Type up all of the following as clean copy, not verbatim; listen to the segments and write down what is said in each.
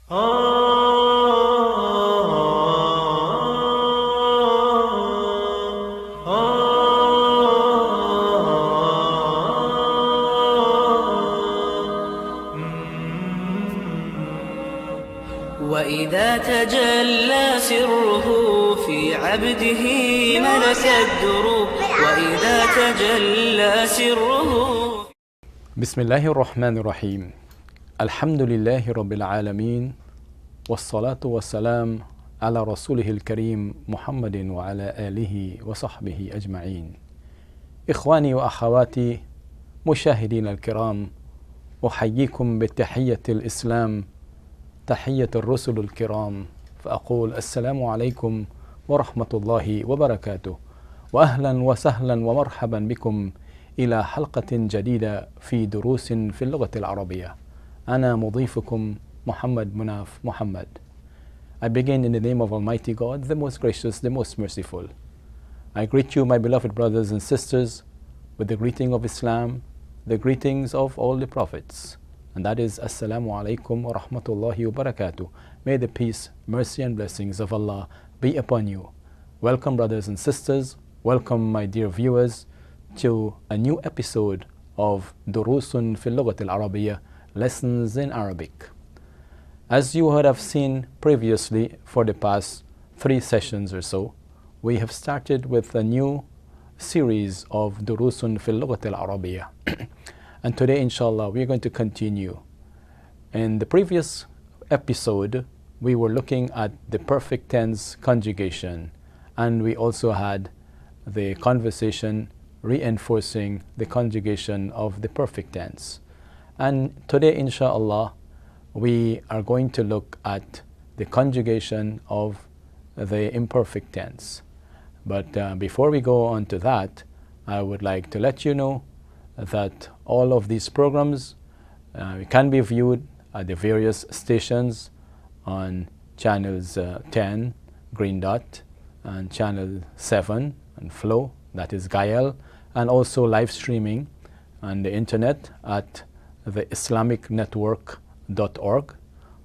وإذا تجلى سره في عبده ملك الدروب وإذا تجلى سره. بسم الله الرحمن الرحيم. الحمد لله رب العالمين والصلاة والسلام على رسوله الكريم محمد وعلى آله وصحبه أجمعين. إخواني وأخواتي مشاهدين الكرام، أحييكم بتحية الإسلام، تحية الرسل الكرام، فأقول السلام عليكم ورحمة الله وبركاته، وأهلا وسهلا ومرحبا بكم إلى حلقة جديدة في دروس في اللغة العربية. أنا مضيفكم محمد مناف Muhammad. I begin in the name of Almighty God, the most gracious, the most merciful. I greet you, my beloved brothers and sisters, with the greeting of Islam, the greetings of all the prophets, and that is Assalamu alaikum wa rahmatullahi wa barakatuh. May the peace, mercy and blessings of Allah be upon you. Welcome, brothers and sisters, welcome, my dear viewers, to a new episode of Durusun fil Lughat al-Arabiyyah, Lessons in Arabic. As you would have seen previously, for the past 3 sessions or so, we have started with a new series of Durusun fil Lughat al-Arabiyyah. And today, inshallah, we're going to continue. In the previous episode, we were looking at the perfect tense conjugation, and we also had the conversation reinforcing the conjugation of the perfect tense. And today, inshallah, we are going to look at the conjugation of the imperfect tense. But before we go on to that, I would like to let you know that all of these programs can be viewed at the various stations on channels 10, Green Dot, and channel 7, and Flow, that is Gael, and also live streaming on the internet at the islamicnetwork.org.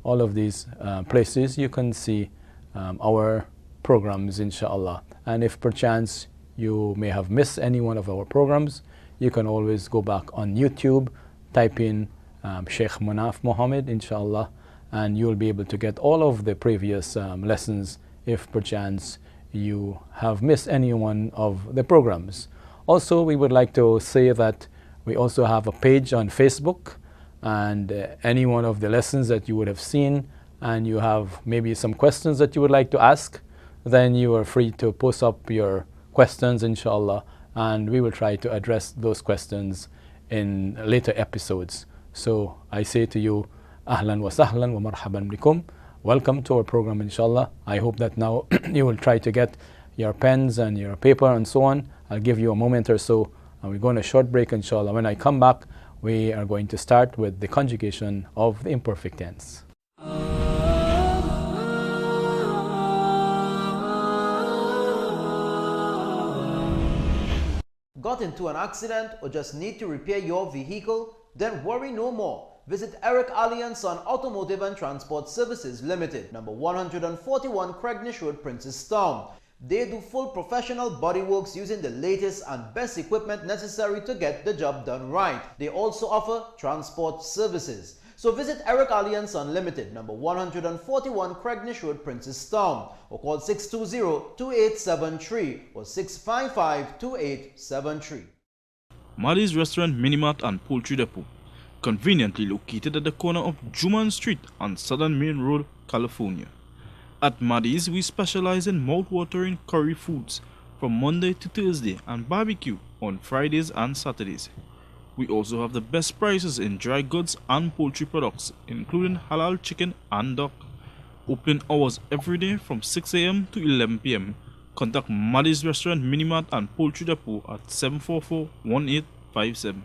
All of these places you can see our programs, inshallah. And if perchance you may have missed any one of our programs, you can always go back on YouTube, type in Sheikh Munaf Muhammad, inshallah, and you'll be able to get all of the previous lessons if perchance you have missed any one of the programs. Also, we would like to say that we also have a page on Facebook, and any one of the lessons that you would have seen and you have maybe some questions that you would like to ask, then you are free to post up your questions, inshallah, and we will try to address those questions in later episodes. So I say to you, ahlan wa sahlan wa marhaban bikum. Welcome to our program, inshallah. I hope that now you will try to get your pens and your paper and so on. I'll give you a moment or so, and we go on a short break, inshallah. When I come back, we are going to start with the conjugation of the imperfect tense. Got into an accident or just need to repair your vehicle? Then worry no more. Visit Eric Ali & Son Automotive and Transport Services Limited, number 141 Craignish Road, Princestown. They do full professional bodyworks using the latest and best equipment necessary to get the job done right. They also offer transport services. So visit Eric Ali & Son Limited, number 141 Craignish Road, Princestown, or call 620-2873 or 655-2873. Maddy's Restaurant, Minimart and Poultry Depot, conveniently located at the corner of Juman Street on Southern Main Road, California. At Maddy's, we specialize in mouth-watering curry foods from Monday to Thursday and barbecue on Fridays and Saturdays. We also have the best prices in dry goods and poultry products, including halal chicken and duck. Opening hours every day from 6 a.m. to 11 p.m. Contact Maddy's Restaurant, Minimart and Poultry Depot at 744-1857.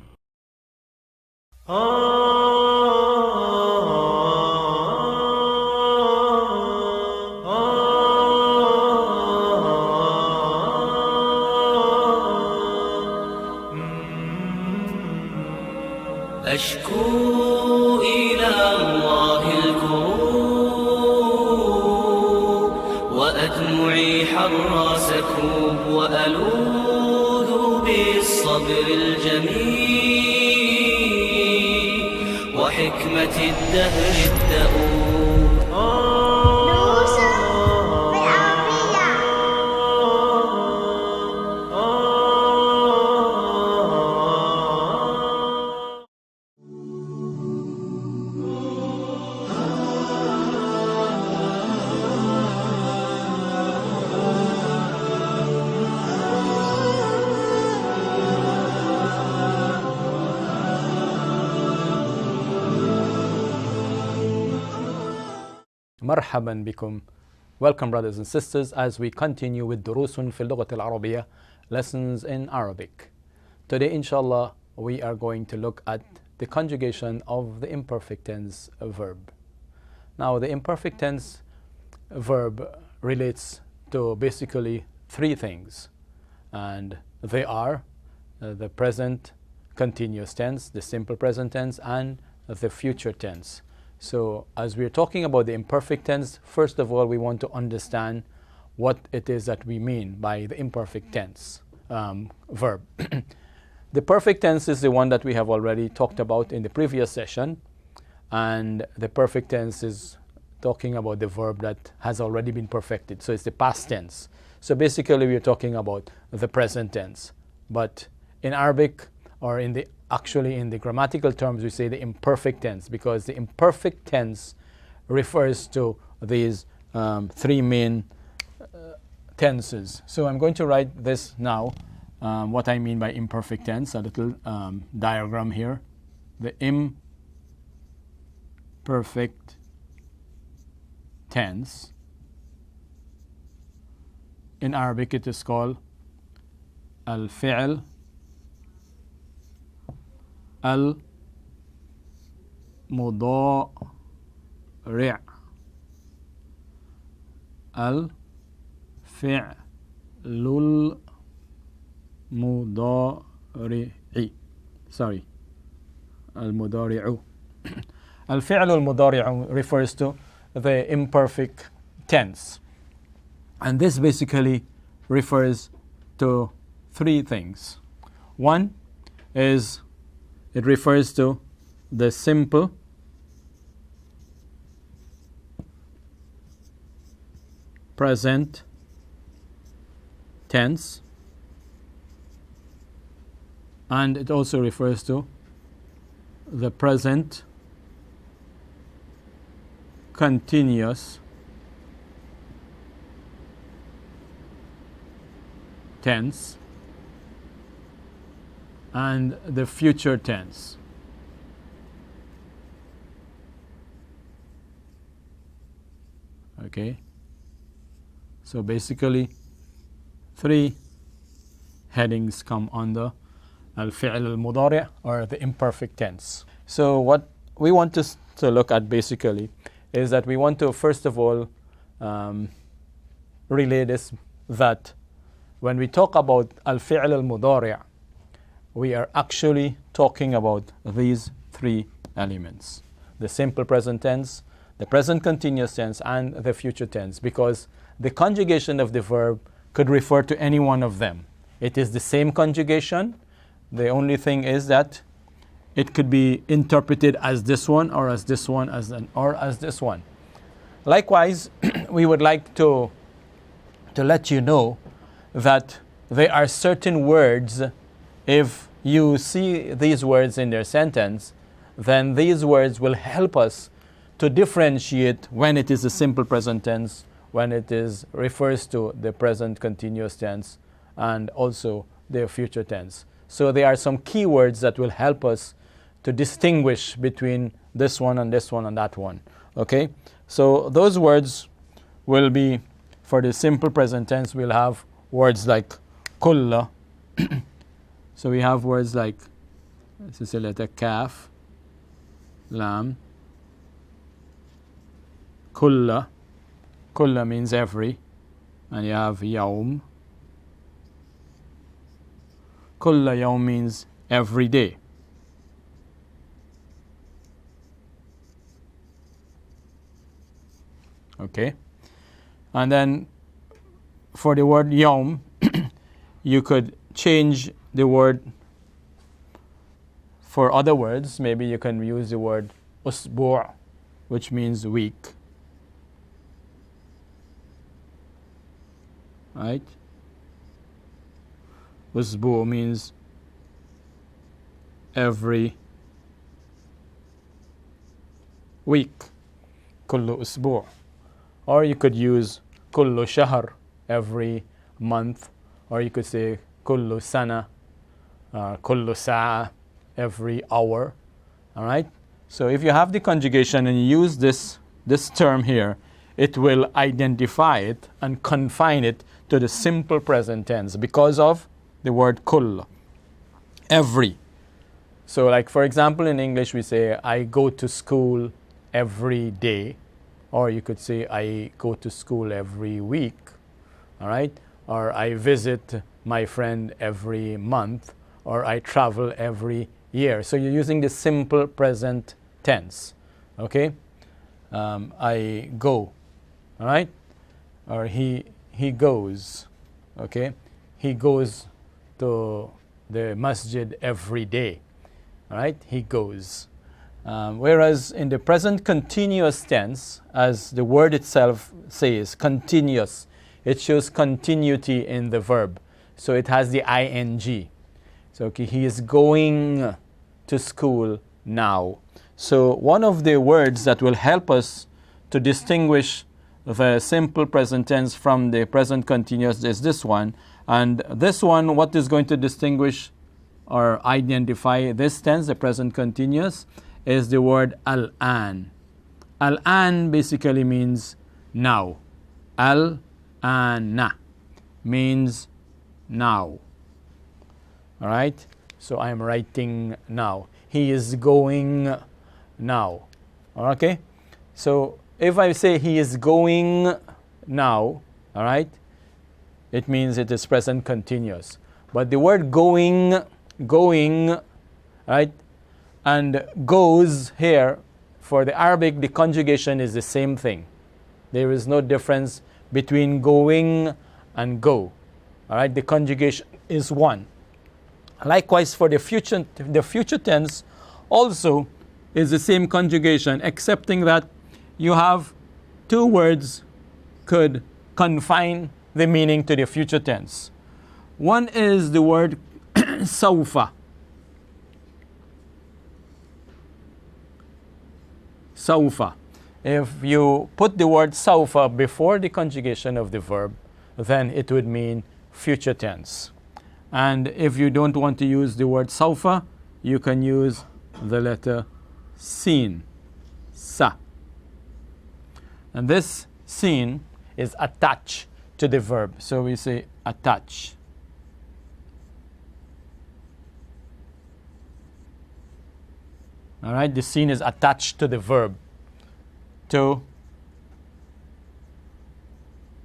أشكو إلى الله الكروب أكوب وألوذ بالصبر الجميل وحكمة الدهر الدؤوب. دروس بالعربية. مرحبا بكم. Welcome brothers and sisters as we continue with دروس في اللغة العربية, lessons in Arabic. Today inshallah we are going to look at the conjugation of the imperfect tense verb. Now the imperfect tense verb relates to basically three things, and they are the present continuous tense, the simple present tense, and the future tense. So as we're talking about the imperfect tense, first of all we want to understand what it is that we mean by the imperfect tense verb. The perfect tense is the one that we have already talked about in the previous session, and the perfect tense is talking about the verb that has already been perfected, so it's the past tense. So basically we're talking about the present tense, but in Arabic, or in the grammatical terms, we say the imperfect tense, because the imperfect tense refers to these three main tenses. So I'm going to write this now, what I mean by imperfect tense, a little diagram here. The imperfect tense, in Arabic it is called al-fi'l المضارع. الفعل المضارع. المضارع. الفعل المضارع refers to the imperfect tense, and this basically refers to three things. One is it refers to the simple present tense, and it also refers to the present continuous tense and the future tense. Okay, so basically three headings come under al-fi'l al-mudari' or the imperfect tense. So what we want to look at basically is that we want to first of all relay this, that when we talk about al-fi'l al-mudari', we are actually talking about these three elements: the simple present tense, the present continuous tense, and the future tense, because the conjugation of the verb could refer to any one of them. It is the same conjugation. The only thing is that it could be interpreted as this one, or as this one, or as this one. Likewise, we would like to let you know that there are certain words, if you see these words in their sentence, then these words will help us to differentiate when it is a simple present tense, when it refers to the present continuous tense, and also the future tense. So there are some key words that will help us to distinguish between this one and this one and that one. Okay? So those words will be, for the simple present tense, we'll have words like kulla. So we have words like, this is a letter kaf, lam, kulla. Kulla means every, and you have yawm. Kulla yawm means every day. Okay, and then for the word yawm, you could change the word for other words. Maybe you can use the word usbu', which means week. Right? Usbu' means every week. Kullu usbu'. Or you could use kullu shahr, every month. Or you could say kullu sana, kullu sa'a, every hour. All right? So if you have the conjugation and you use this term here, it will identify it and confine it to the simple present tense because of the word kull, every. So like for example in English we say I go to school every day, or you could say I go to school every week, all right? Or I visit my friend every month, or I travel every year. So you're using the simple present tense, okay? I go, all right? Or he goes, okay? He goes to the masjid every day, all right? He goes. Whereas in the present continuous tense, as the word itself says, continuous, it shows continuity in the verb. So it has the ing. So okay, he is going to school now. So one of the words that will help us to distinguish the simple present tense from the present continuous is this one. And this one, what is going to distinguish or identify this tense, the present continuous, is the word al-an. Al-an basically means now. Al-ana means now. All right? So I am writing now. He is going now. Okay? So if I say he is going now, all right, it means it is present continuous. But the word going, right, and goes here, for the Arabic, the conjugation is the same thing. There is no difference between going and go. All right, the conjugation is one. Likewise, for the future tense also is the same conjugation, excepting that you have two words could confine the meaning to the future tense. One is the word sawfa. Sawfa. If you put the word sawfa before the conjugation of the verb, then it would mean future tense. And if you don't want to use the word sawfa, you can use the letter sin, sa. And this sin is attached to the verb. So we say attach. All right, the sin is attached to the verb. To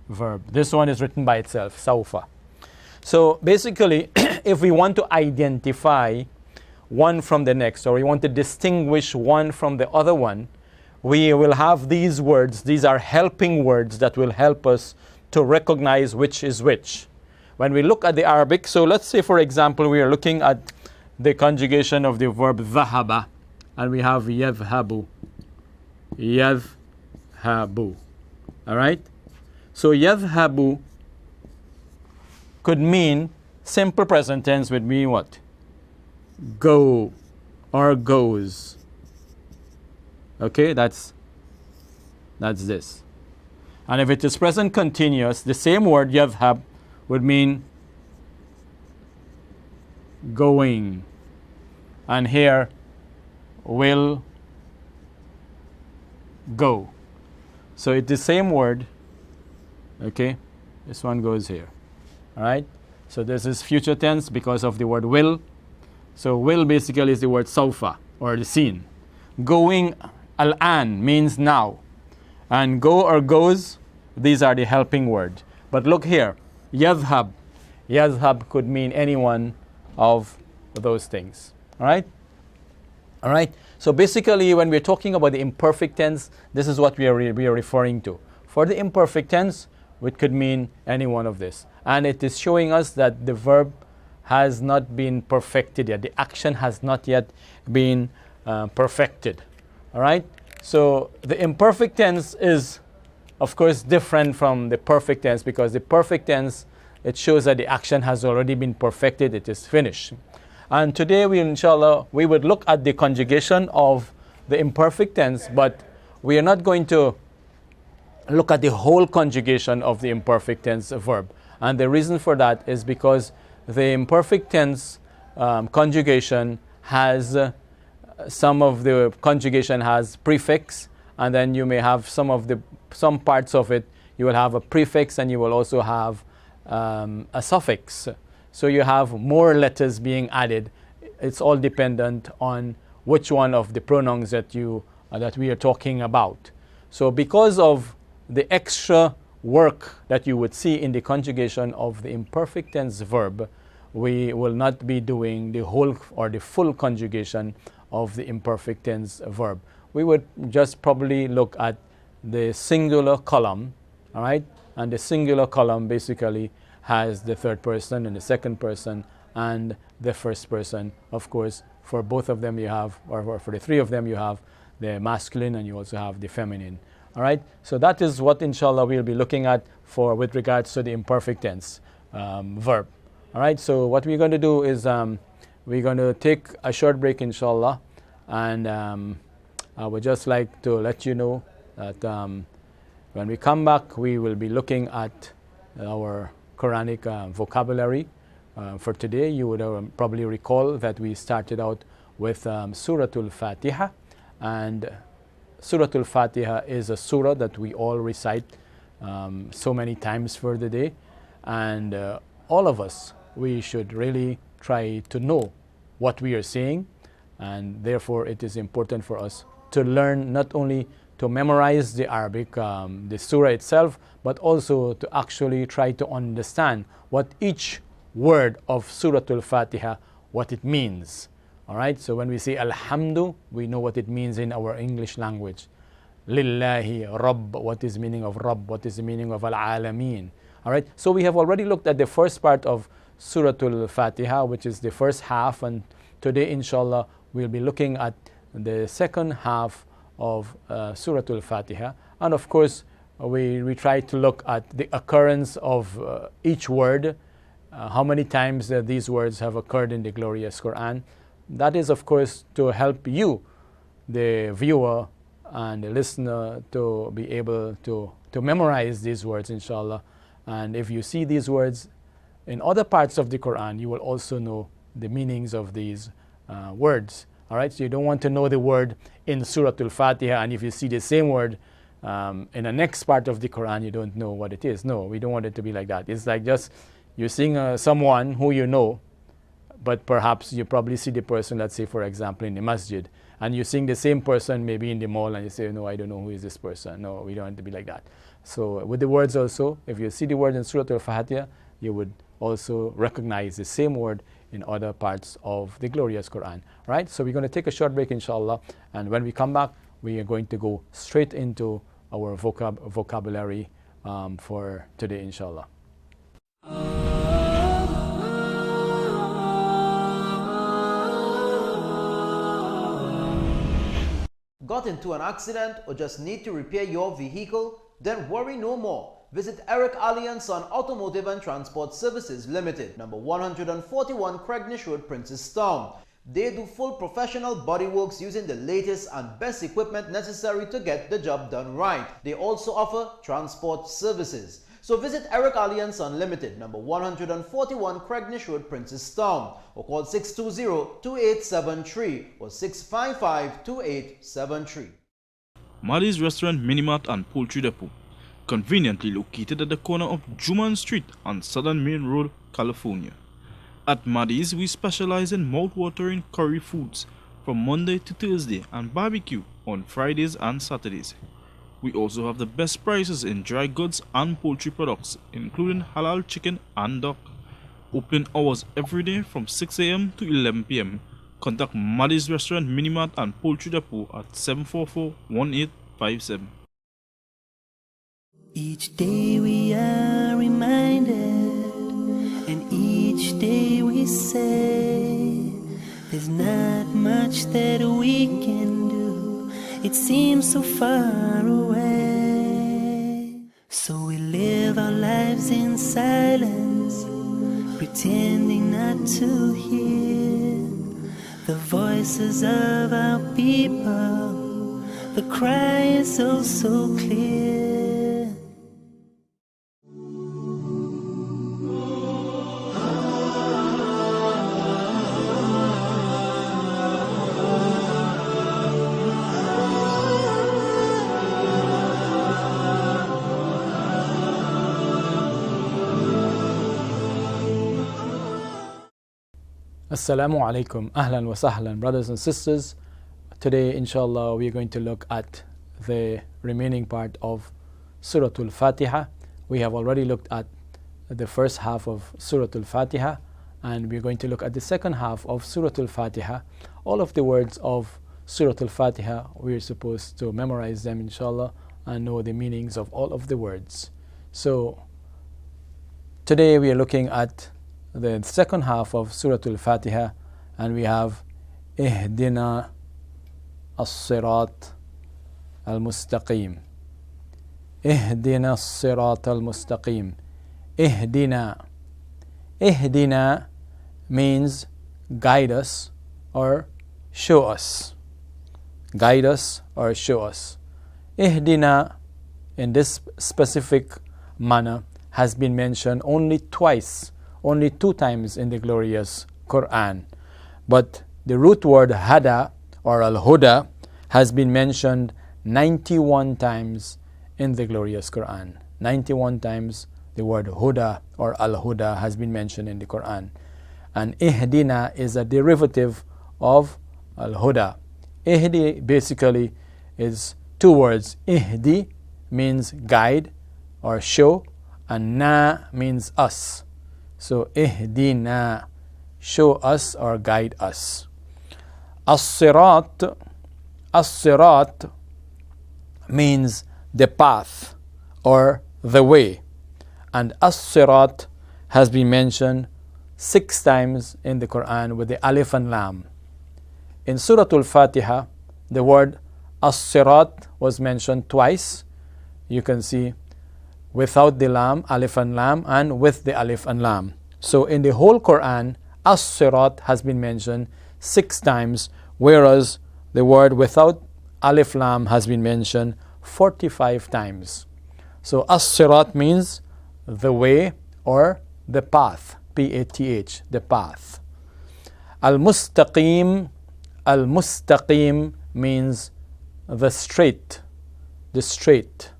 verb. This one is written by itself, sawfa. So basically, if we want to identify one from the next, or we want to distinguish one from the other one, we will have these words. These are helping words that will help us to recognize which is which. When we look at the Arabic, so let's say for example, we are looking at the conjugation of the verb dhahaba, and we have yadhhabu. Yadhhabu. All right? So yadhhabu could mean, simple present tense would mean what? Go or goes. Okay, that's this. And if it is present continuous, the same word yadhhab would mean going. And here, will go. So it's the same word. Okay, this one goes here. All right, so this is future tense because of the word will. So will basically is the word sawfa, or the sin. Going, al-an, means now. And go or goes, these are the helping word. But look here, yadhhab. Yadhhab could mean any one of those things. All right? All right? So basically, when we're talking about the imperfect tense, this is what we are referring to. For the imperfect tense, which could mean any one of this. And it is showing us that the verb has not been perfected yet. The action has not yet been perfected. All right? So the imperfect tense is, of course, different from the perfect tense, because the perfect tense, it shows that the action has already been perfected, it is finished. And today, inshallah, we would look at the conjugation of the imperfect tense, but we are not going to look at the whole conjugation of the imperfect tense verb. And the reason for that is because the imperfect tense conjugation has some of the conjugation has prefix, and then you may have some parts of it you will have a prefix, and you will also have a suffix. So you have more letters being added. It's all dependent on which one of the pronouns that we are talking about. So because of the extra work that you would see in the conjugation of the imperfect tense verb, we will not be doing the whole or the full conjugation of the imperfect tense verb. We would just probably look at the singular column, all right? And the singular column basically has the third person and the second person and the first person. Of course, for both of them you have, or for the three of them you have the masculine, and you also have the feminine. All right? So that is what inshallah we'll be looking at with regards to the imperfect tense verb. All right? So what we're going to do is we're going to take a short break inshallah, and I would just like to let you know that when we come back, we will be looking at our Quranic vocabulary. For today, you would probably recall that we started out with Surah Al-Fatiha, and Surah Al-Fatiha is a surah that we all recite so many times for the day, and all of us, we should really try to know what we are saying, and therefore it is important for us to learn, not only to memorize the Arabic, the surah itself, but also to actually try to understand what each word of Surah Al-Fatiha, what it means. All right, so when we say Alhamdu, we know what it means in our English language. Lillahi, Rabb, what is the meaning of Rabb? What is the meaning of Al-Alameen? All right, so we have already looked at the first part of Surah Al-Fatiha, which is the first half, and today, inshallah, we'll be looking at the second half of Surah Al-Fatiha. And of course, we try to look at the occurrence of each word, how many times these words have occurred in the glorious Quran. That is, of course, to help you, the viewer and the listener, to be able to memorize these words, inshallah. And if you see these words in other parts of the Quran, you will also know the meanings of these words. All right, so you don't want to know the word in Surah Al-Fatiha, and if you see the same word in the next part of the Quran, you don't know what it is. No, we don't want it to be like that. It's like just you're seeing someone who you know, but perhaps you probably see the person, let's say, for example, in the masjid, and you're seeing the same person maybe in the mall, and you say, no, I don't know who is this person. No, we don't want it to be like that. So with the words also, if you see the word in Surah Al-Fatiha, you would also recognize the same word in other parts of the glorious Quran. Right? So we're going to take a short break, inshallah, and when we come back, we are going to go straight into our vocabulary for today, inshallah. Got into an accident or just need to repair your vehicle? Then worry no more. Visit Eric Ali & Son Automotive and Transport Services Limited, number 141 Craignish Road, Princestown. They do full professional bodyworks using the latest and best equipment necessary to get the job done right. They also offer transport services. So visit Eric Ali & Son Limited, number 141 Craignish Road, Princestown, or call 620-2873 or 655-2873. Maddie's Restaurant, Minimart and Poultry Depot, conveniently located at the corner of Juman Street on Southern Main Road, California. At Maddie's, we specialize in mouth-watering curry foods from Monday to Thursday and barbecue on Fridays and Saturdays. We also have the best prices in dry goods and poultry products, including halal chicken and duck. Open hours every day from 6 a.m. to 11 p.m. Contact Maddie's Restaurant, Minimart and Poultry Depot at 744-1857. Each day we are each day we say there's not much that we can do. It seems so far away. So we live our lives in silence, pretending not to hear the voices of our people. The cry is oh so clear. Assalamu alaikum, ahlan wa sahlan, brothers and sisters. Today, inshallah, we are going to look at the remaining part of Surah Al-Fatiha. We have already looked at the first half of Surah Al-Fatiha, and we are going to look at the second half of Surah Al-Fatiha. All of the words of Surah Al-Fatiha, we are supposed to memorize them, inshallah, and know the meanings of all of the words. So, today we are looking at the second half of Surah Al-Fatiha, and we have Ihdina as-sirat al-mustaqim. Ihdina as-sirat al-mustaqim. Ihdina. Ihdina means guide us or show us. Guide us or show us. Ihdina in this specific manner has been mentioned only twice, only 2 times in the glorious Quran. But the root word hada or al-huda has been mentioned 91 times in the glorious Quran. 91 times the word huda or al-huda has been mentioned in the Quran. And ihdina is a derivative of al-huda. Ihdi basically is 2 words. Ihdi means guide or show, and na means us. So, ihdina, show us or guide us. As-sirat, as-sirat means the path or the way. And as-sirat has been mentioned 6 times in the Quran with the alif and lam. In Surah Al-Fatiha, the word as-sirat was mentioned twice. You can see without the lam, alif and lam, and with the alif and lam. So in the whole Quran, as-sirat has been mentioned 6 times, whereas the word without alif lam has been mentioned 45 times. So as-sirat means the way or the path, P-A-T-H, the path. Al-mustaqim, al-mustaqim means the straight, the straight.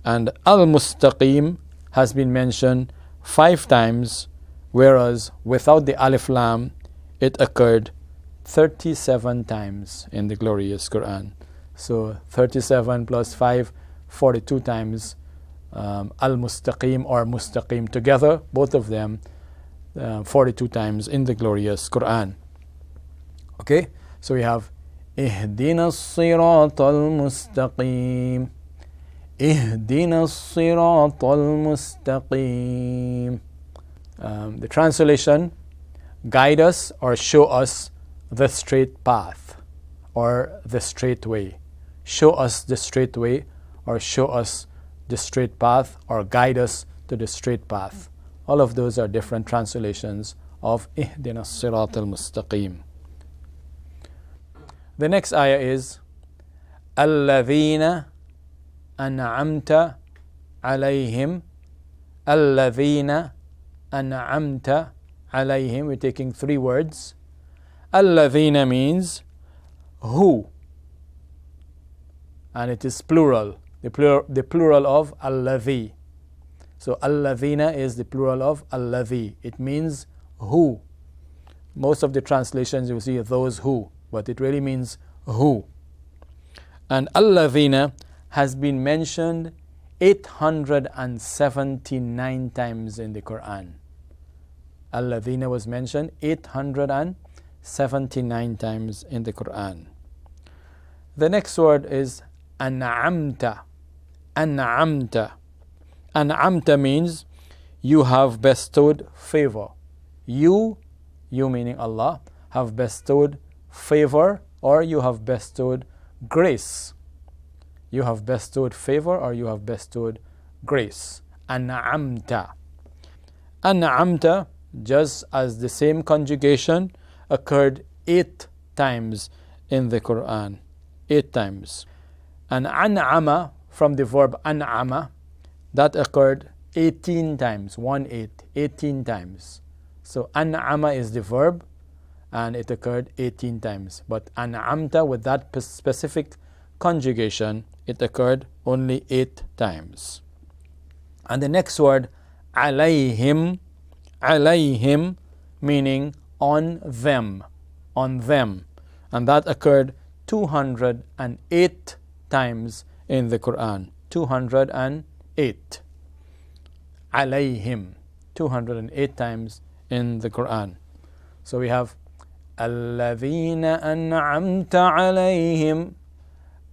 And al-mustaqim has been mentioned 5 times, whereas without the alif lam, it occurred 37 times in the glorious Quran. So 37 plus 5, 42 times al-mustaqim or mustaqim together, both of them 42 times in the glorious Quran. Okay, so we have Ihdina as-sirat al-mustaqim. Ihdina as-sirat al-mustaqim. The translation, guide us or show us the straight path or the straight way. Show us the straight way or show us the straight path or guide us to the straight path. All of those are different translations of Ihdina as-sirat al-mustaqim. The next ayah is الذين أنعمت عليهم. الذين أنعمت عليهم. We're taking 3 words. الذين means who, and it is plural, the plural of الذي. So الذين is the plural of الذي. It means who. Most of the translations you see those who, but it really means who. And الذين has been mentioned 879 times in the Quran. Al-Ladhina was mentioned 879 times in the Quran. The next word is An'amta. An'amta. An'amta means you have bestowed favor. you meaning Allah, have bestowed favor or you have bestowed grace. You have bestowed favor or you have bestowed grace. An'amta. An'amta, just as the same conjugation occurred 8 times in the Quran. 8 times. And an'ama, from the verb an'ama, that occurred 18 times. 18 times. So an'ama is the verb and it occurred 18 times. But an'amta, with that specific conjugation, it occurred only 8 times. And the next word, alayhim, alayhim, meaning on them, on them. And that occurred 208 times in the Quran. 208. Alayhim. 208 times in the Quran. So we have الذين أنعمت عليهم,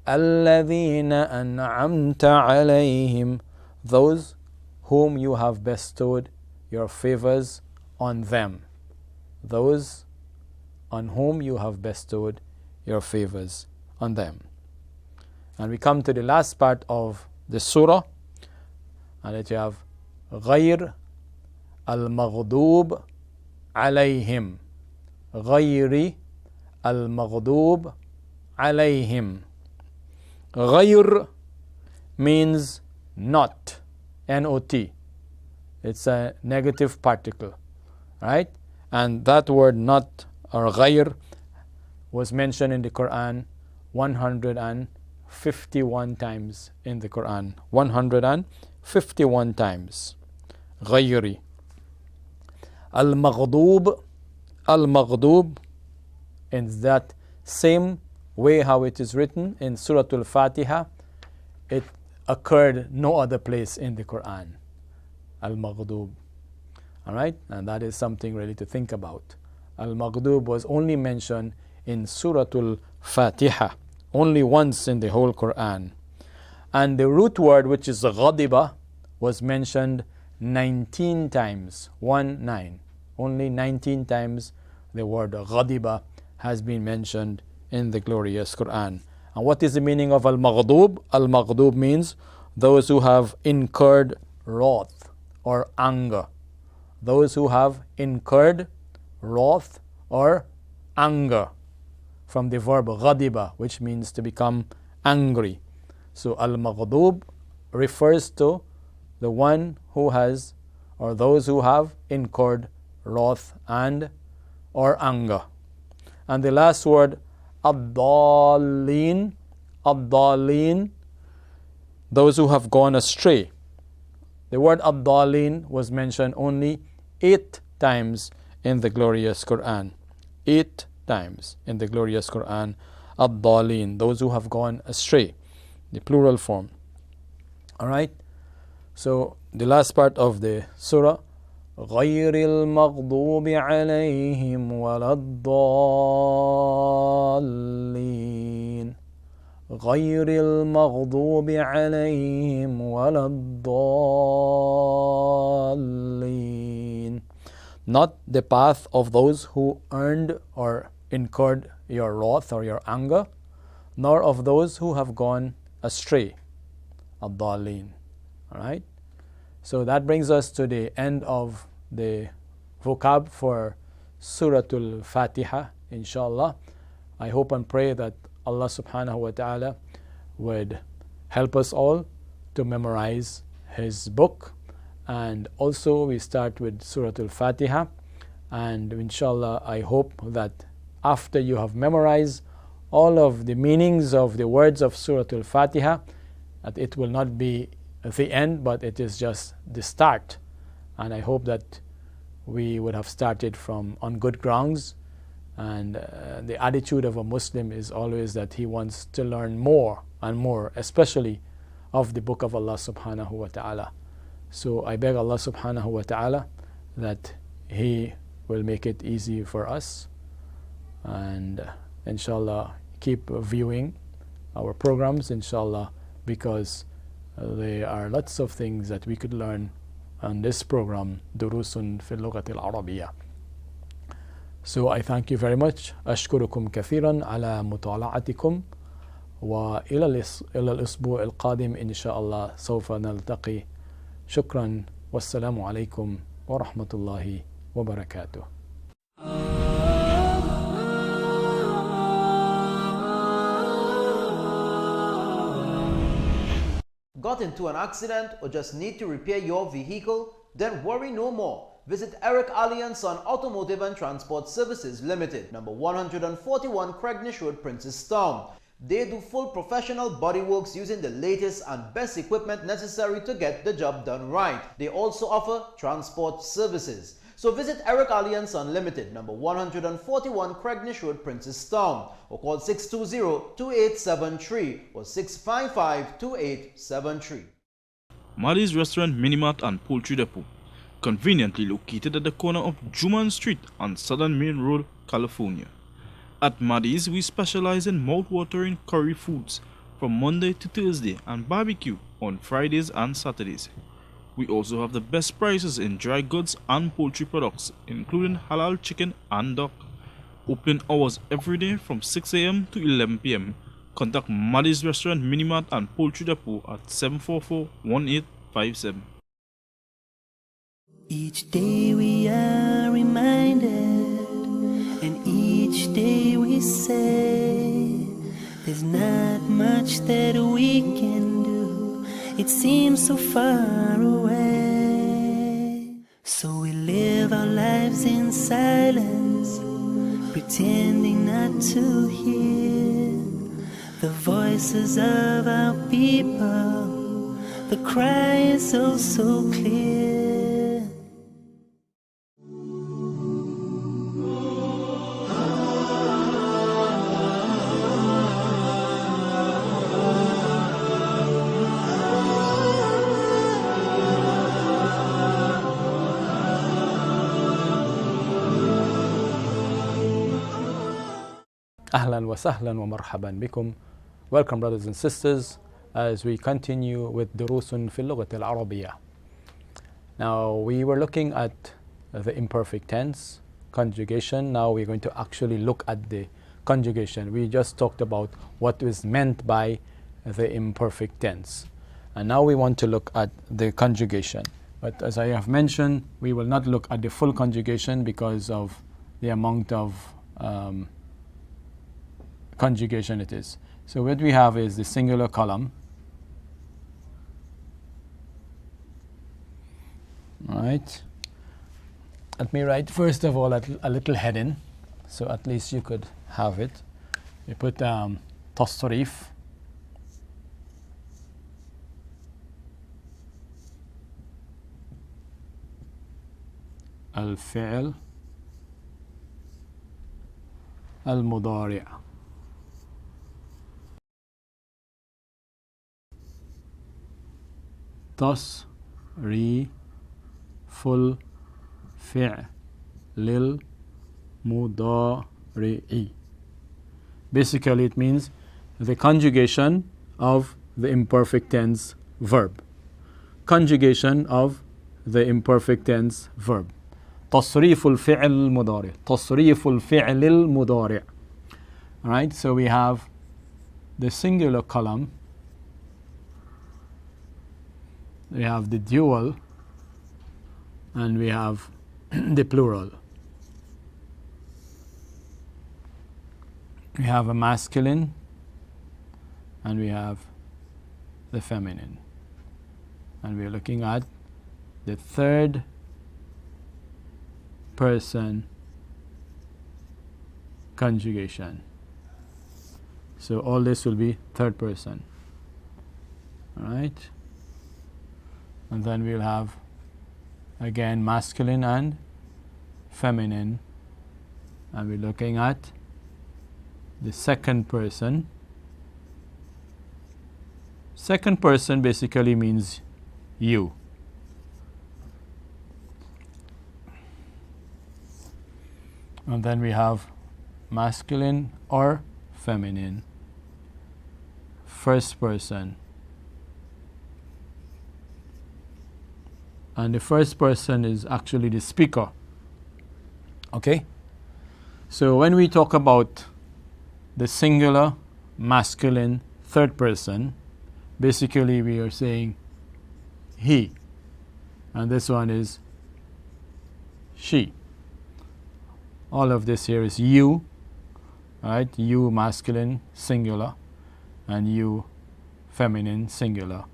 الذين أنعمت عليهم, those whom you have bestowed your favors on them. Those on whom you have bestowed your favors on them. And we come to the last part of the surah, and it you have غير المغضوب عليهم, غير المغضوب عليهم. غير means not, N-O-T. It's a negative particle, right? And that word not or غير was mentioned in the Quran 151 times in the Quran. 151 times. غيري. المغضوب, المغضوب, in that same way how it is written in Surah Al-Fatiha, it occurred no other place in the Quran. Al-Maghdub. Alright? And that is something really to think about. Al-Maghdub was only mentioned in Surah Al-Fatiha, only once in the whole Quran. And the root word, which is ghadiba, was mentioned 19 times. 19. Only 19 times the word ghadiba has been mentioned in the glorious Quran. And what is the meaning of al-maghdub? Al-maghdub means those who have incurred wrath or anger. Those who have incurred wrath or anger, from the verb ghadiba, which means to become angry. So al-maghdub refers to the one who has, or those who have incurred wrath and or anger. And the last word, ad-dallin, ad-dallin, those who have gone astray. The word ad-dallin was mentioned only 8 times in the glorious Quran. 8 times in the glorious Quran, ad-dallin, those who have gone astray, the plural form. Alright? So the last part of the surah, غير المغضوب عليهم ولا الضالين, غير المغضوب عليهم ولا الضالين, not the path of those who earned or incurred your wrath or your anger, nor of those who have gone astray. Ad-dallin. Alright? So that brings us to the end of the vocab for Surah Al-Fatiha, inshallah. I hope and pray that Allah subhanahu wa ta'ala would help us all to memorize His book. And also we start with Surah Al-Fatiha, and inshallah I hope that after you have memorized all of the meanings of the words of Surah Al-Fatiha, that it will not be the end, but it is just the start. And I hope that we would have started from on good grounds. And the attitude of a Muslim is always that he wants to learn more and more, especially of the book of Allah subhanahu wa ta'ala. So I beg Allah subhanahu wa ta'ala that He will make it easy for us, and inshallah keep viewing our programs, inshallah, because there are lots of things that we could learn on this program, Durusun fil Lughat al Arabiya. So I thank you very much. أشكركم كثيرا على مطالعتكم، وإلى الأسبوع القادم إن شاء الله سوف نلتقي. شكرا والسلام عليكم ورحمة الله وبركاته. Got into an accident or just need to repair your vehicle? Then worry no more. Visit Eric Ali & Son Automotive and Transport Services Limited, number 141 Craignish Road, Princestown. They do full professional bodyworks using the latest and best equipment necessary to get the job done right. They also offer transport services. So visit Eric Ali & Son Limited, number 141 Craignish Road, Princestown, or call 620-2873 or 655-2873. Maddie's Restaurant, Minimart and Poultry Depot, conveniently located at the corner of Juman Street on Southern Main Road, California. At Maddie's, we specialize in mouth-watering curry foods from Monday to Thursday and barbecue on Fridays and Saturdays. We also have the best prices in dry goods and poultry products, including halal chicken and duck. Open hours every day from 6 a.m. to 11 p.m. Contact Maddie's Restaurant, Minimart and Poultry Depot at 744-1857. Each day we are reminded, and each day we say, there's not much that we can do, it seems so far away. So we live our lives in silence, pretending not to hear the voices of our people. The cry is oh so clear. أهلا وسهلا ومرحبا بكم. Welcome brothers and sisters as we continue with دروس في اللغة العربية. Now we were looking at the imperfect tense, conjugation. Now we're going to actually look at the conjugation. We just talked about what is meant by the imperfect tense. And now we want to look at the conjugation. But as I have mentioned, we will not look at the full conjugation because of the amount of conjugation it is. So what we have is the singular column. Right. Let me write first of all a little heading, so at least you could have it. We put تصريف, الفعل المضارع. تصريف الفعل المضارع. Basically it means the conjugation of the imperfect tense verb. Conjugation of the imperfect tense verb. تصريف الفعل المضارع. تصريف الفعل المضارع. Alright, so we have the singular column, we have the dual, and we have the plural. We have a masculine and we have the feminine. And we're looking at the third person conjugation. So all this will be third person. All right? And then we'll have again masculine and feminine, and we're looking at the second person. Second person basically means you. And then we have masculine or feminine. First person. And the first person is actually the speaker. Okay? So when we talk about the singular, masculine, third person, basically we are saying he, and this one is she. All of this here is you, right? You masculine, singular, and you feminine, singular,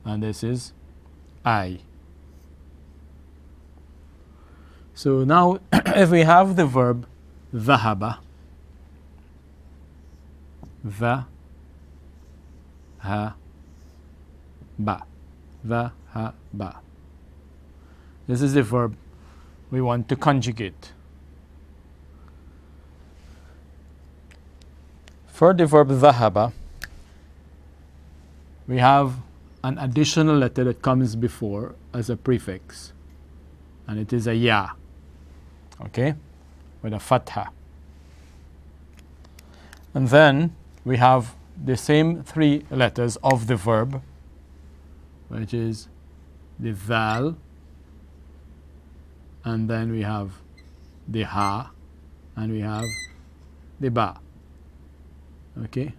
and this is I. So now if we have the verb ذهب, ذهب, ذهب. This is the verb we want to conjugate. For the verb ذهب, we have an additional letter that comes before as a prefix, and it is a ya, okay, with a fatha. And then we have the same three letters of the verb, which is the val, and then we have the ha, and we have the ba. Okay.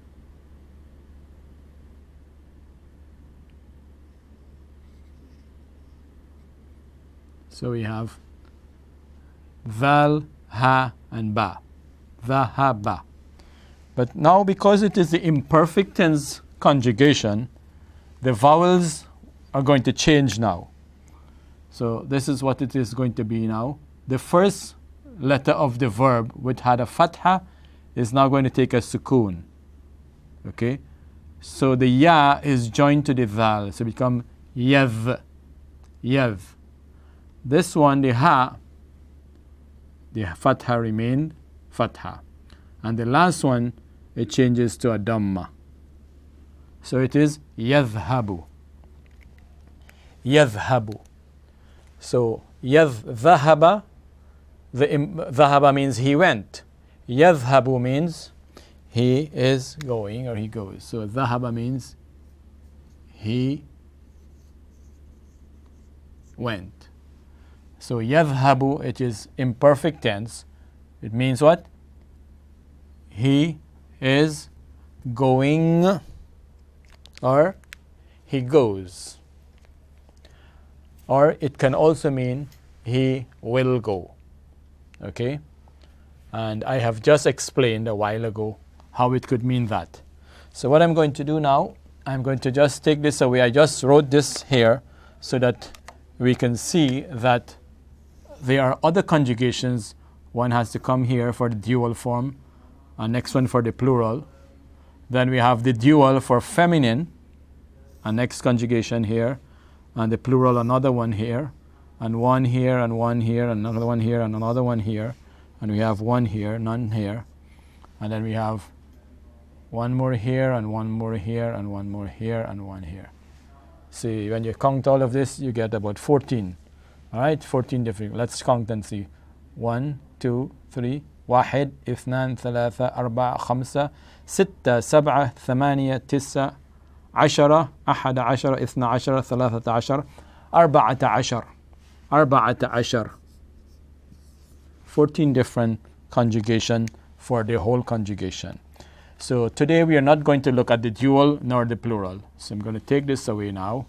So we have val, ha, and ba. Dhahaba. But now, because it is the imperfect tense conjugation, the vowels are going to change now. So this is what it is going to be now. The first letter of the verb, which had a fatha, is now going to take a sukoon. Okay? So the ya is joined to the dhal, so become yav. Yav. This one, the ha, the fatha remained fatha. And the last one, it changes to a dhamma. So it is yadhhabu. Yadhhabu. So dhahaba, dhahaba means he went. Yadhhabu means he is going or he goes. So dhahaba means he went. So yadhhabu, it is imperfect tense. It means what? He is going or he goes. Or it can also mean he will go. Okay? And I have just explained a while ago how it could mean that. So what I'm going to do now, I'm going to just take this away. I just wrote this here so that we can see that there are other conjugations. One has to come here for the dual form, and next one for the plural. Then we have the dual for feminine, and next conjugation here, and the plural, another one here, and one here, and one here, and another one here, and another one here, and we have one here, none here, and then we have one more here, and one more here, and one more here, and one here. See, when you count all of this, you get about 14. All right, 14 different. Let's count and see. 1, 2, 3, 1, 2, 3, 4, 5, 6, 7, 8, 9, 10, 11, 12, 13, 14. 14 different conjugation for the whole conjugation. So today we are not going to look at the dual nor the plural. So I'm going to take this away now.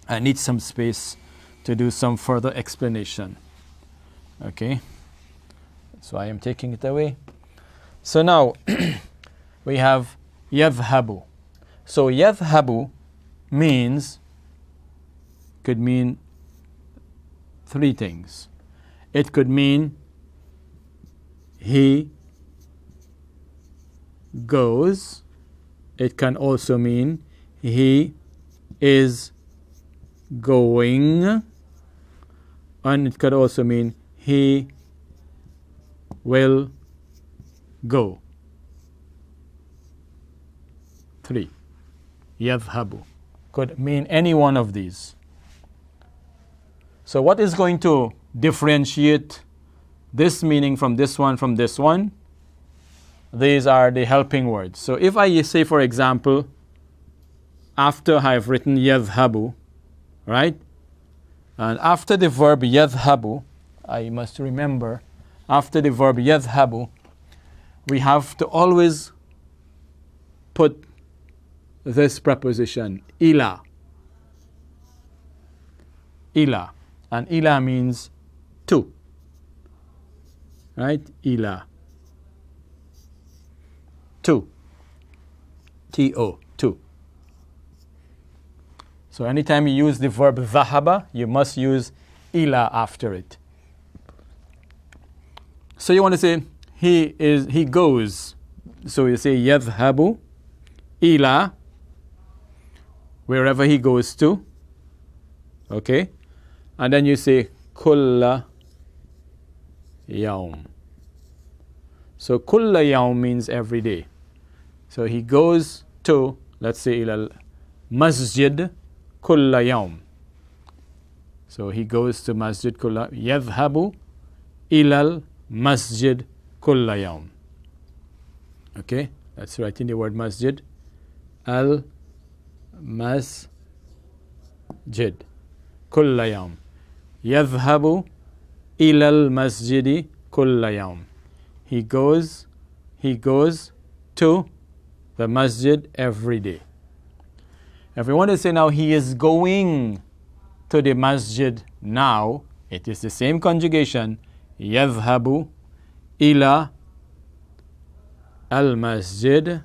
I need some space to do some further explanation. Okay. So I am taking it away. So now we have yadhhabu. So yadhhabu could mean three things. It could mean he goes. It can also mean he is going. And it could also mean he will go. 3. Yadhhabu. Could mean any one of these. So what is going to differentiate this meaning from this one? These are the helping words. So if I say, for example, after I have written yadhhabu, right? And after the verb yadhhabu, I must remember after the verb yadhhabu, we have to always put this preposition, ila. Ila. And ila means to. Right? Ila. To. T-O. To. So anytime you use the verb dhahaba, you must use ila after it. So you want to say he goes. So you say yadhhabu ila, wherever he goes to. Okay? And then you say kulla yawm. So kulla yawm means every day. So he goes to, let's say, ila masjid kulla yawm. So he goes to masjid kulla, yadhhabu ilal masjid kulla yawm. Okay, that's writing the word masjid. Al masjid kulla yawm. Yadhhabu ilal masjidi kulla yawm. He goes to the masjid every day. If we want to say now he is going to the masjid now, it is the same conjugation. Yadhhabu ila al masjid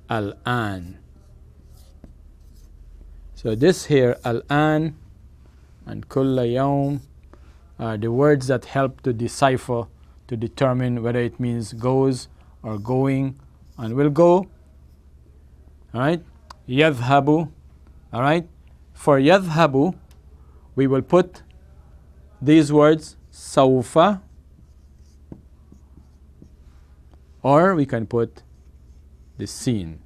al-an. So this here, al-an and kulla yawm, are the words that help to decipher, to determine whether it means goes or going and will go. Alright? Yadhhabu. Alright? For yadhhabu, we will put these words sawfa, or we can put the sin,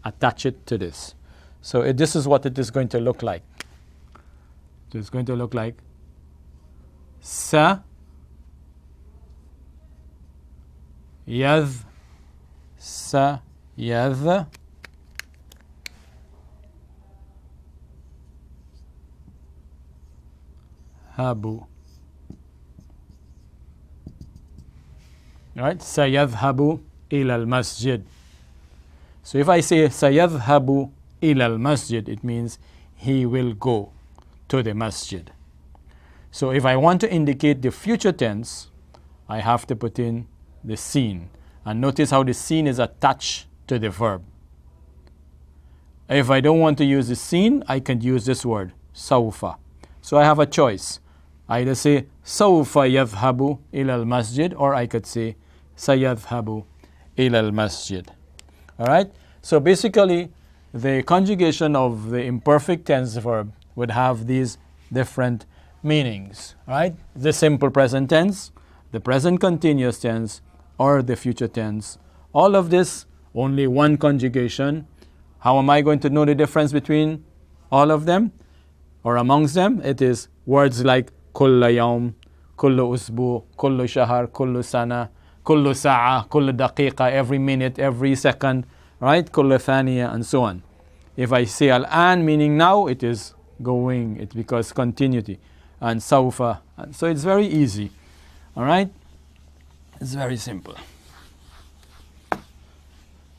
attach it to this. So this is what it is going to look like. So it's going to look like sa yadh habu. Right? Sayadhhabu ila al-masjid. So if I say sayadhhabu ila al-masjid, it means he will go to the masjid. So if I want to indicate the future tense, I have to put in the sin. And notice how the sin is attached to the verb. If I don't want to use the sin, I can use this word, sawfa. So I have a choice. I either say sawfa yadhhabu ila al-masjid, or I could say sayadhhabu ila al-masjid. Alright? So basically, the conjugation of the imperfect tense verb would have these different meanings. Right? The simple present tense, the present continuous tense, or the future tense. All of this, only one conjugation. How am I going to know the difference between all of them or amongst them? It is words like kulla yawm, kullu usbu, kullu shahar, kullu sana, kullu sa'a, kullu daqiqa, every minute, every second, right? Kullu thaniya, and so on. If I say al-an, meaning now, it is going, it's because continuity. And sawfa, so it's very easy. All right? It's very simple.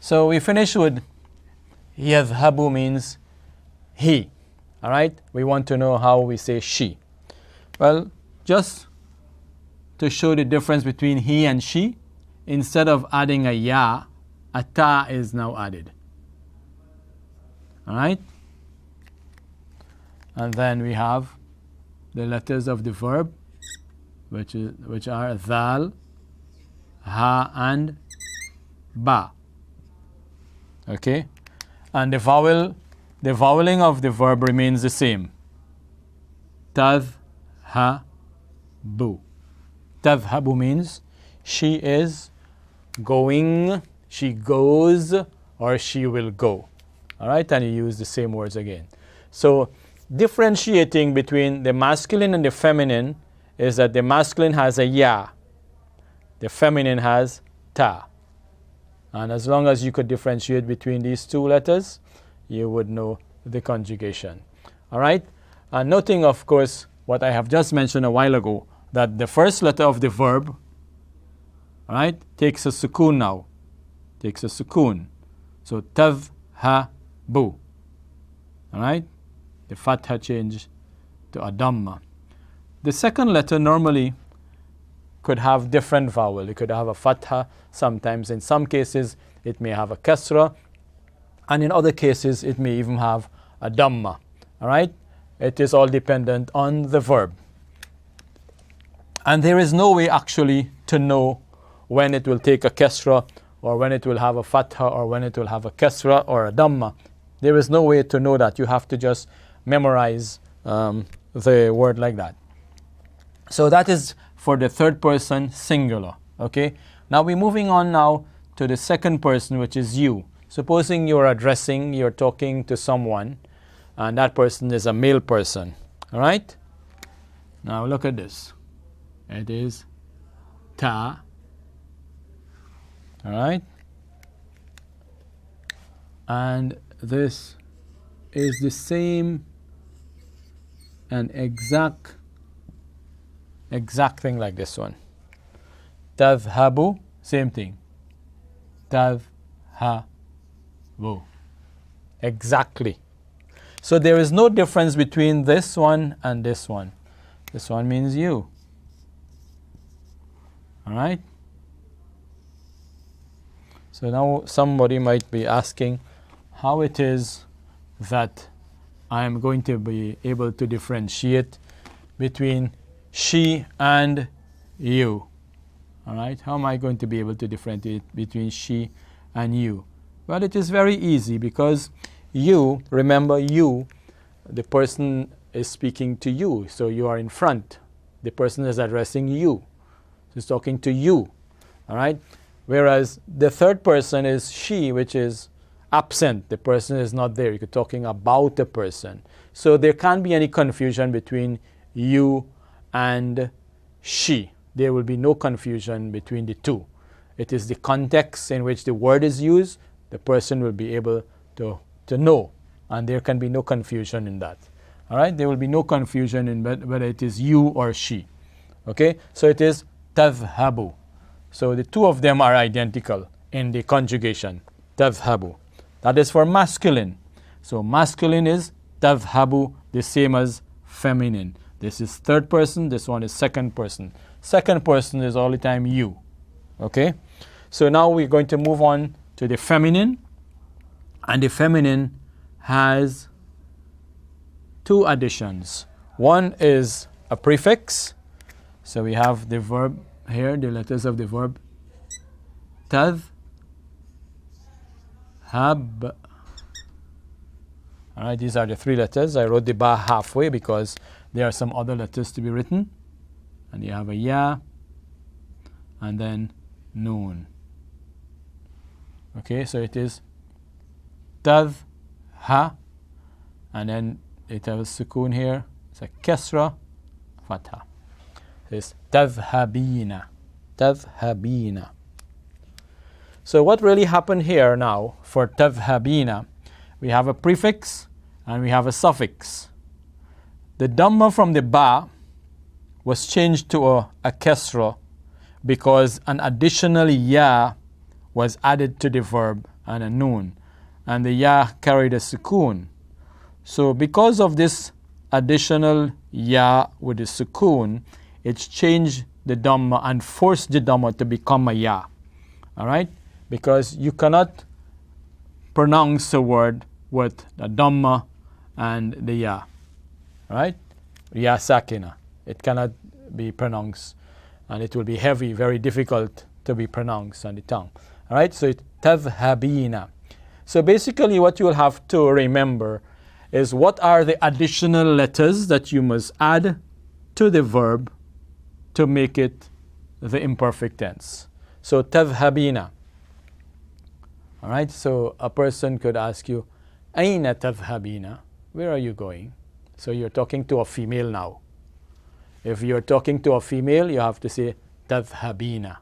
So we finish with yadhhabu means he. All right? We want to know how we say she. Well, just to show the difference between he and she, instead of adding a ya, a ta is now added. All right? And then we have the letters of the verb, which are dhal, ha, and ba. Okay? And the voweling of the verb remains the same. Tadhhabu. Tadhhabu means she is going, she goes, or she will go. All right? And you use the same words again. So differentiating between the masculine and the feminine is that the masculine has a ya, the feminine has ta. And as long as you could differentiate between these two letters, you would know the conjugation. All right? And noting, of course, what I have just mentioned a while ago, that the first letter of the verb, all right, takes a sukoon now. Takes a sukoon. So tadhhabu. All right? The fatha changed to a dhamma. The second letter normally could have different vowel. It could have a fatha sometimes. In some cases, it may have a kasra. And in other cases, it may even have a dhamma. All right? It is all dependent on the verb. And there is no way actually to know when it will take a kasra or when it will have a fatha or when it will have a kasra or a dhamma. There is no way to know that. You have to just memorize the word like that. So that is for the third person singular. Okay. Now we're moving on now to the second person, which is you. Supposing you're talking to someone, and that person is a male person. All right. Now look at this. It is ta. All right. And this is the same and exact thing like this one. Tadhhabu, same thing. Tadhhabu. Exactly. So there is no difference between this one and this one. This one means you. All right. So now somebody might be asking how it is that I am going to be able to differentiate between she and you. All right. How am I going to be able to differentiate between she and you? Well, it is very easy because you, remember you, the person is speaking to you. So you are in front. The person is addressing you. He's talking to you. All right. Whereas the third person is she, which is absent. The person is not there. You're talking about the person. So there can't be any confusion between you and she. There will be no confusion between the two. It is the context in which the word is used. The person will be able to know. And there can be no confusion in that. All right? There will be no confusion in whether it is you or she. Okay? So it is tadhhabu. So the two of them are identical in the conjugation. Tadhhabu. That is for masculine. So masculine is tadhhabu, the same as feminine. This is third person. This one is second person. Second person is all the time you. Okay? So now we're going to move on to the feminine. And the feminine has two additions. One is a prefix. So we have the verb here, the letters of the verb. Tadhhab. All right, these are the three letters. I wrote the ba halfway because there are some other letters to be written. And you have a ya and then noon. Okay, so it is tadhha, and then it has sukoon here. It's a kasra, fatha. It's tadhhabina. Tadhhabina. So what really happened here now for tadhhabina? We have a prefix and we have a suffix. The dhamma from the ba was changed to a kasra because an additional ya was added to the verb and a noon, and the ya carried a sukoon. So because of this additional ya with the sukoon, it's changed the dhamma and forced the dhamma to become a ya. All right? Because you cannot pronounce a word with the dhamma and the ya. All right? Ya sakina. It cannot be pronounced, and it will be heavy, very difficult to be pronounced on the tongue. All right? So it's tadhhabina. So basically what you will have to remember is what are the additional letters that you must add to the verb to make it the imperfect tense. So tadhhabina. All right? So a person could ask you, Aina tadhhabina? Where are you going? So you're talking to a female now. If you're talking to a female, you have to say tadhhabina.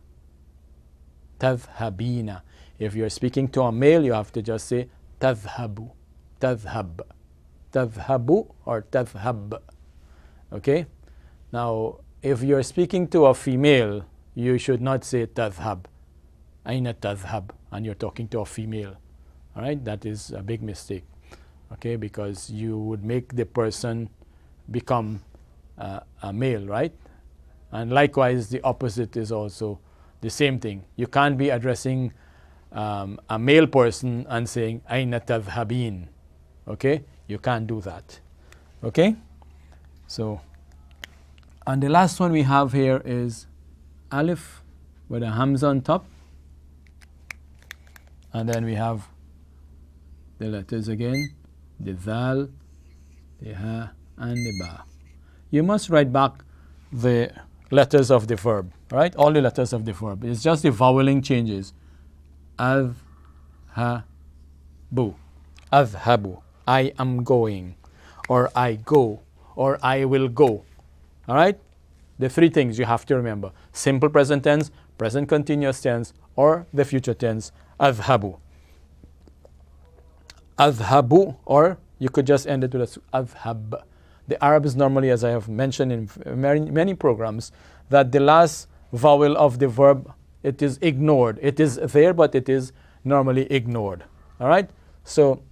Tadhhabina. If you're speaking to a male, you have to just say tadhhabu. Tadhhab. Tadhhabu or tadhhab. Okay? Now, if you're speaking to a female, you should not say tadhhab, aina tadhhab, and you're talking to a female. All right, that is a big mistake. Okay, because you would make the person become a male, right? And likewise, the opposite is also the same thing. You can't be addressing a male person and saying aina tadhhabin. Okay, you can't do that. Okay, so, and the last one we have here is alif with a hamza on top, and then we have the letters again, the dhal, the ha, and the ba. You must write back the letters of the verb, right? All the letters of the verb. It's just the voweling changes. Adh, ha, bu. Adhabu. I am going, or I go, or I will go. All right? The three things you have to remember. Simple present tense, present continuous tense, or the future tense, adhabu. Adhabu, or you could just end it with adhab. The Arabs normally, as I have mentioned in many programs, that the last vowel of the verb, it is ignored. It is there, but it is normally ignored. All right? So,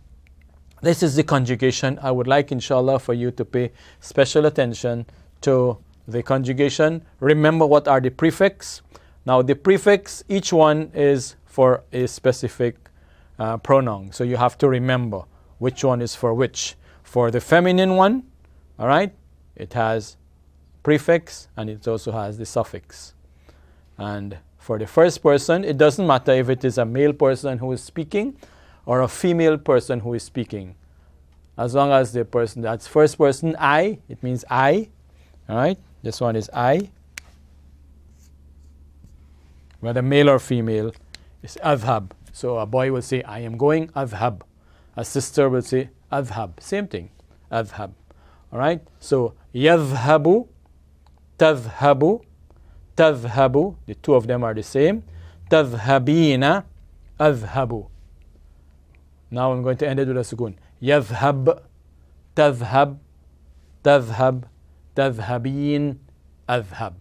this is the conjugation. I would like, inshallah, for you to pay special attention to the conjugation. Remember what are the prefix. Now, the prefix, each one is for a specific pronoun. So, you have to remember which one is for which. For the feminine one, all right, it has prefix and it also has the suffix. And for the first person, it doesn't matter if it is a male person who is speaking or a female person who is speaking. As long as the person, that's first person, I, it means I. All right, this one is I. Whether male or female, is adhab. So a boy will say, I am going, adhab. A sister will say, adhab. Same thing, adhab. All right, so yadhhabu, tadhhabu, tadhhabu, the two of them are the same. Tadhhabina, adhhabu. Now I'm going to end it with a sukoon. Yadhhab, tadhhab, tadhhab, tadhhabin, adhhab.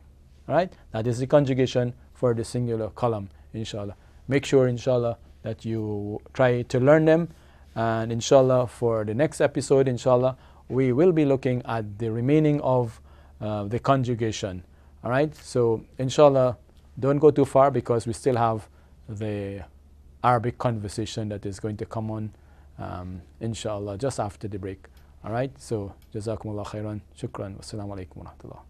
All right, that is the conjugation for the singular column, inshallah. Make sure, inshallah, that you try to learn them. And inshallah, for the next episode, inshallah, we will be looking at the remaining of the conjugation. All right, so inshallah, don't go too far because we still have the Arabic conversation that is going to come on, inshallah, just after the break. All right, so jazakumullah khairan, shukran, wassalamu alaikum wa rahmatullah.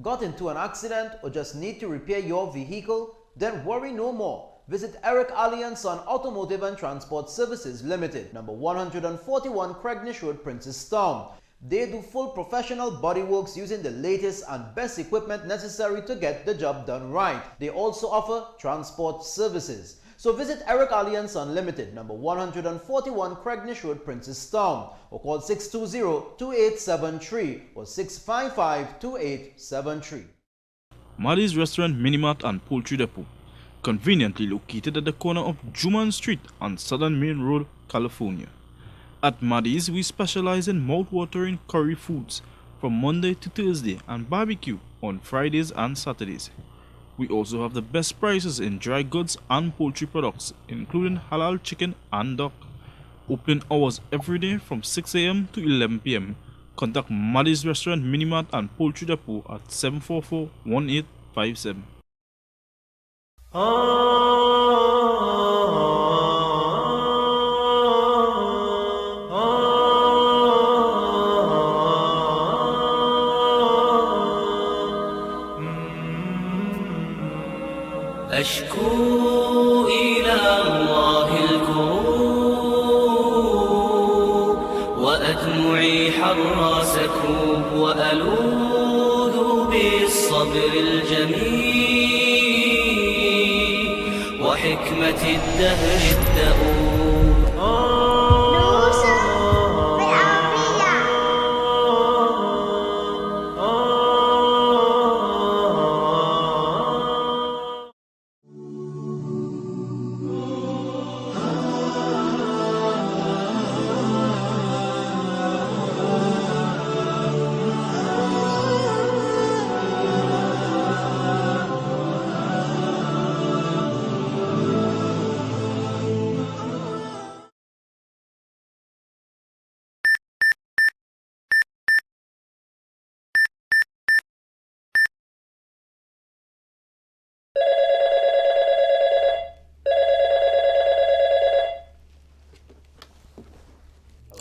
Got into an accident or just need to repair your vehicle? Then worry no more. Visit Eric Ali & Son Automotive and Transport Services Limited, number 141 Craignish Road, Princestown. They do full professional bodyworks using the latest and best equipment necessary to get the job done right. They also offer transport services. So visit Eric Ali & Son Limited, number 141 Craignish Road, Princestown, or call 620-2873 or 655-2873. Maddy's Restaurant, Minimart and Poultry Depot, conveniently located at the corner of Juman Street on Southern Main Road, California. At Maddy's, we specialize in mouth-watering curry foods from Monday to Thursday and barbecue on Fridays and Saturdays. We also have the best prices in dry goods and poultry products, including halal chicken and duck. Opening hours every day from 6 a.m. to 11 p.m. Contact Maddy's Restaurant, Minimart and Poultry Depot at 744-1857. أشكو إلى الله الكروب وأدمعي حر سكوب وألوذ بالصبر الجميل وحكمة الدهر الدؤوب. نوسة بالعربية.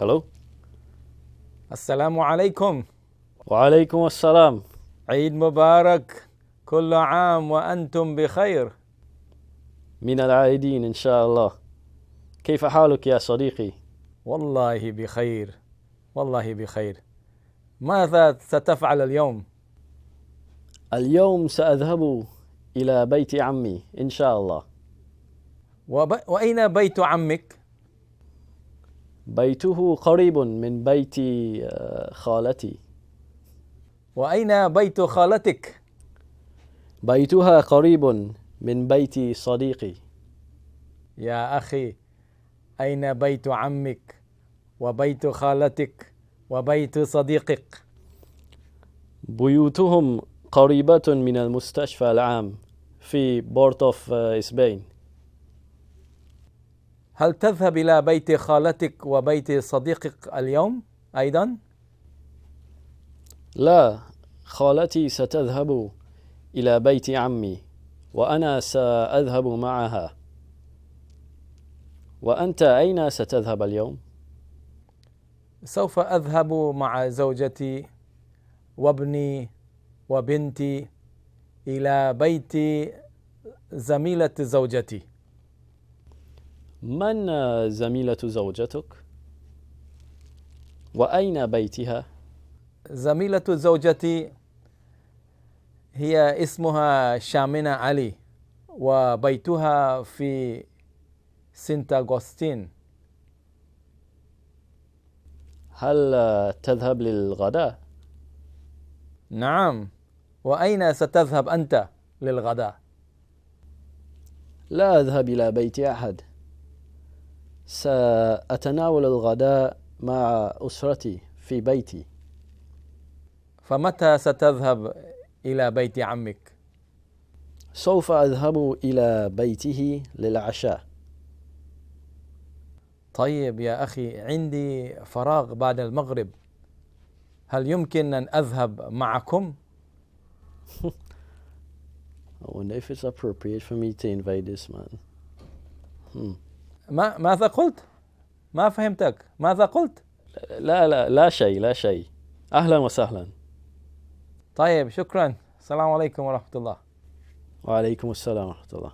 Hello. السلام عليكم. وعليكم السلام. عيد مبارك، كل عام وأنتم بخير. من العائدين إن شاء الله. كيف حالك يا صديقي؟ والله بخير، والله بخير. ماذا ستفعل اليوم؟ اليوم سأذهب إلى بيت عمي إن شاء الله. وأين بيت عمك؟ بيته قريب من بيت خالتي. وأين بيت خالتك؟ بيتها قريب من بيت صديقي. يا أخي، أين بيت عمك وبيت خالتك وبيت صديقك؟ بيوتهم قريبة من المستشفى العام في بورت أوف إسبين. هل تذهب إلى بيت خالتك وبيت صديقك اليوم أيضا؟ لا، خالتي ستذهب إلى بيت عمي وأنا سأذهب معها. وأنت أين ستذهب اليوم؟ سوف أذهب مع زوجتي وابني وبنتي إلى بيت زميلة زوجتي. من زميلة زوجتك؟ وأين بيتها؟ زميلة زوجتي هي اسمها شامنة علي، وبيتها في سانت أغسطين. هل تذهب للغداء؟ نعم. وأين ستذهب أنت للغداء؟ لا أذهب إلى بيت أحد، سأتناول الغداء مع أسرتي في بيتي. فمتى ستذهب إلى بيت عمك؟ سوف أذهب إلى بيته للعشاء. طيب يا أخي، عندي فراغ بعد المغرب، هل يمكن أن أذهب معكم؟ I wonder if it's appropriate for me to invite this man. ماذا قلت؟ ما فهمتك، ماذا قلت؟ لا شيء، لا شيء. أهلا وسهلا. طيب، شكرا. السلام عليكم ورحمة الله. وعليكم السلام ورحمة الله.